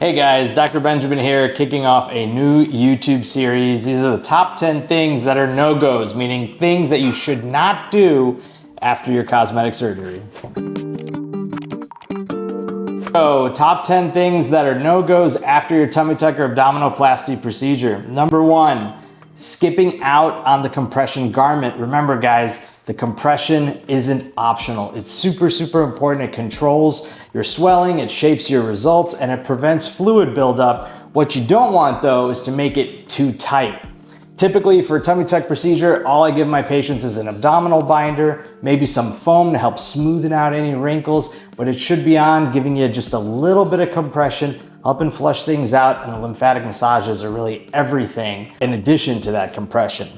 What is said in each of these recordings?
Hey guys, Dr. Benjamin here, kicking off a new YouTube series. These are the top 10 things that are no-goes, meaning things that you should not do after your cosmetic surgery. So, top 10 things that are no-goes after your tummy tuck or abdominoplasty procedure. Number 1, skipping out on the compression garment. Remember guys, the compression isn't optional. It's super important. It controls your swelling, it shapes your results, and it prevents fluid buildup. What you don't want though is to make it too tight. Typically for a tummy tuck procedure, all I give my patients is an abdominal binder, maybe some foam to help smoothen out any wrinkles, but it should be on, giving you just a little bit of compression, helping flush things out, and the lymphatic massages are really everything in addition to that compression.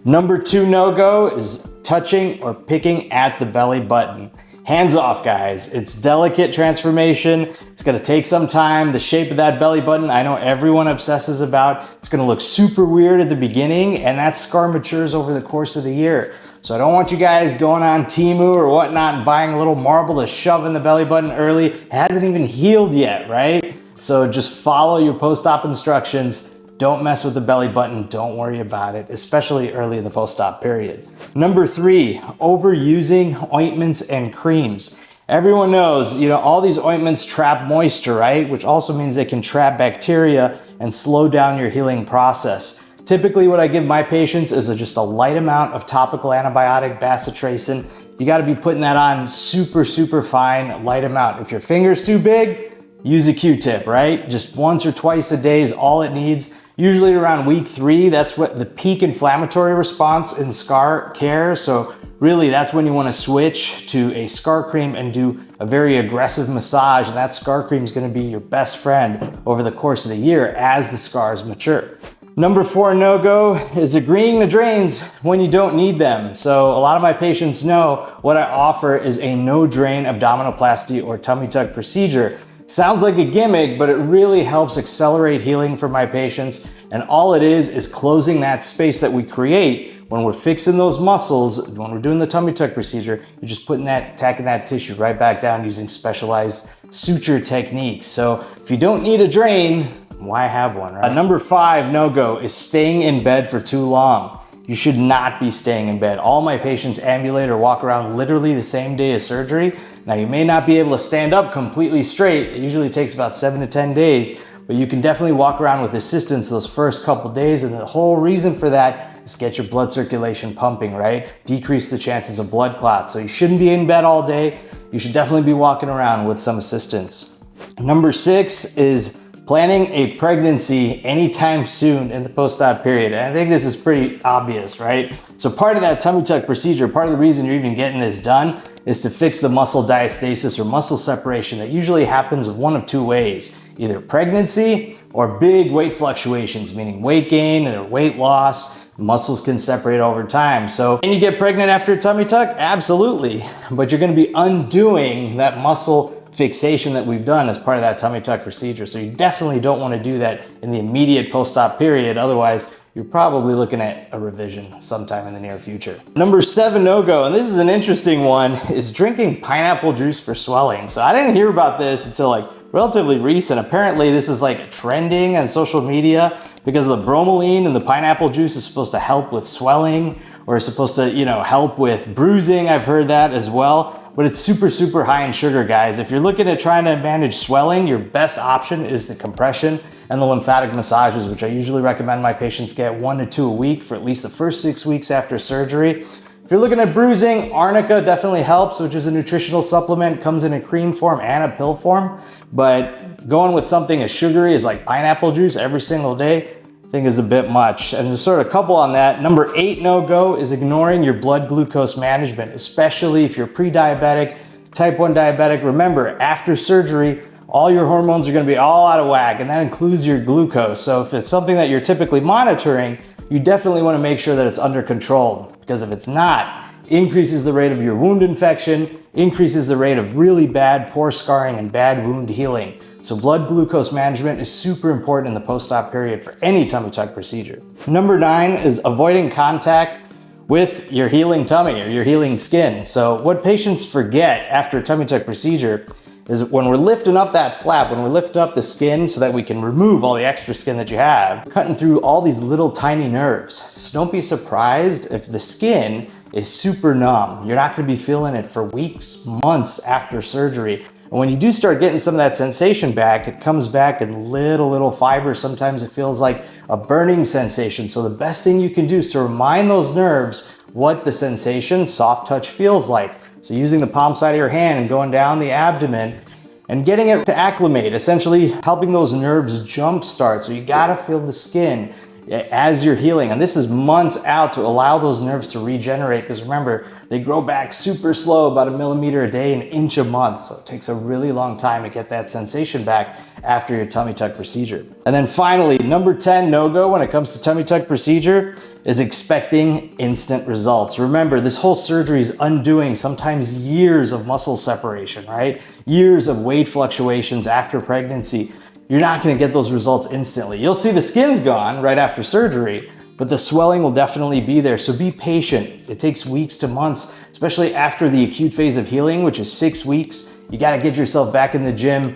Number 2 no-go is touching or picking at the belly button. Hands off guys, it's delicate transformation. It's gonna take some time. The shape of that belly button, I know everyone obsesses about. It's gonna look super weird at the beginning, and that scar matures over the course of the year. So I don't want you guys going on Temu or whatnot and buying a little marble to shove in the belly button early. It hasn't even healed yet, right? So just follow your post-op instructions. Don't mess with the belly button, don't worry about it, especially early in the post-op period. Number 3, overusing ointments and creams. Everyone knows, all these ointments trap moisture, right? Which also means they can trap bacteria and slow down your healing process. Typically what I give my patients is just a light amount of topical antibiotic bacitracin. You gotta be putting that on super fine, light amount. If your finger's too big, use a Q-tip, right? Just once or twice a day is all it needs. Usually around week 3, that's what the peak inflammatory response in scar care. So really that's when you want to switch to a scar cream and do a very aggressive massage. And that scar cream is going to be your best friend over the course of the year as the scars mature. Number 4 no-go is agreeing to drains when you don't need them. So a lot of my patients know what I offer is a no drain abdominoplasty or tummy tuck procedure. Sounds like a gimmick, but it really helps accelerate healing for my patients. And all it is closing that space that we create when we're fixing those muscles. When we're doing the tummy tuck procedure, you're just tacking that tissue right back down using specialized suture techniques. So if you don't need a drain, why have one, right? Number 5 no-go is staying in bed for too long. You should not be staying in bed. All my patients ambulate or walk around literally the same day of surgery. Now you may not be able to stand up completely straight. It usually takes about 7 to 10 days, but you can definitely walk around with assistance those first couple days. And the whole reason for that is get your blood circulation pumping, right? Decrease the chances of blood clots. So you shouldn't be in bed all day. You should definitely be walking around with some assistance. Number 6 is planning a pregnancy anytime soon in the post-op period. And I think this is pretty obvious, right? So part of that tummy tuck procedure, part of the reason you're even getting this done is to fix the muscle diastasis or muscle separation that usually happens one of 2 ways, either pregnancy or big weight fluctuations, meaning weight gain or weight loss. Muscles can separate over time. So can you get pregnant after a tummy tuck? Absolutely, but you're gonna be undoing that muscle fixation that we've done as part of that tummy tuck procedure. So you definitely don't want to do that in the immediate post-op period. Otherwise, you're probably looking at a revision sometime in the near future. Number 7 no-go, and this is an interesting one, is drinking pineapple juice for swelling. So I didn't hear about this until relatively recent. Apparently this is trending on social media because the bromelain in the pineapple juice is supposed to help with swelling or is supposed to, help with bruising. I've heard that as well. But it's super high in sugar, guys. If you're looking at trying to manage swelling, your best option is the compression and the lymphatic massages, which I usually recommend my patients get 1 to 2 a week for at least the first 6 weeks after surgery. If you're looking at bruising, arnica definitely helps, which is a nutritional supplement, comes in a cream form and a pill form. But going with something as sugary as pineapple juice every single day, I think is a bit much. And just sort of couple on that, number 8 no-go is ignoring your blood glucose management, especially if you're pre-diabetic, type 1 diabetic. Remember, after surgery, all your hormones are gonna be all out of whack, and that includes your glucose. So if it's something that you're typically monitoring, you definitely wanna make sure that it's under control, because if it's not, increases the rate of your wound infection, increases the rate of really bad pore scarring and bad wound healing. So blood glucose management is super important in the post-op period for any tummy tuck procedure. Number 9 is avoiding contact with your healing tummy or your healing skin. So what patients forget after a tummy tuck procedure is when we're lifting up that flap, when we're lifting up the skin so that we can remove all the extra skin that you have, we're cutting through all these little tiny nerves. So don't be surprised if the skin is super numb. You're not gonna be feeling it for weeks, months after surgery. And when you do start getting some of that sensation back, it comes back in little fibers. Sometimes it feels like a burning sensation. So the best thing you can do is to remind those nerves what the sensation, soft touch, feels like. So using the palm side of your hand and going down the abdomen and getting it to acclimate, essentially helping those nerves jump start. So you gotta feel the skin as you're healing. And this is months out to allow those nerves to regenerate, because remember, they grow back super slow, about 1 millimeter a day, 1 inch a month. So it takes a really long time to get that sensation back after your tummy tuck procedure. And then finally, number 10 no-go when it comes to tummy tuck procedure is expecting instant results. Remember, this whole surgery is undoing sometimes years of muscle separation, right? Years of weight fluctuations after pregnancy. You're not gonna get those results instantly. You'll see the skin's gone right after surgery, but the swelling will definitely be there. So be patient. It takes weeks to months, especially after the acute phase of healing, which is 6 weeks. You gotta get yourself back in the gym,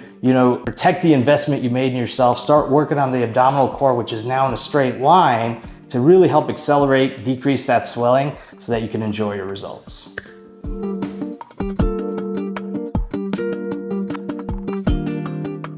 protect the investment you made in yourself, start working on the abdominal core, which is now in a straight line, to really help accelerate, decrease that swelling so that you can enjoy your results.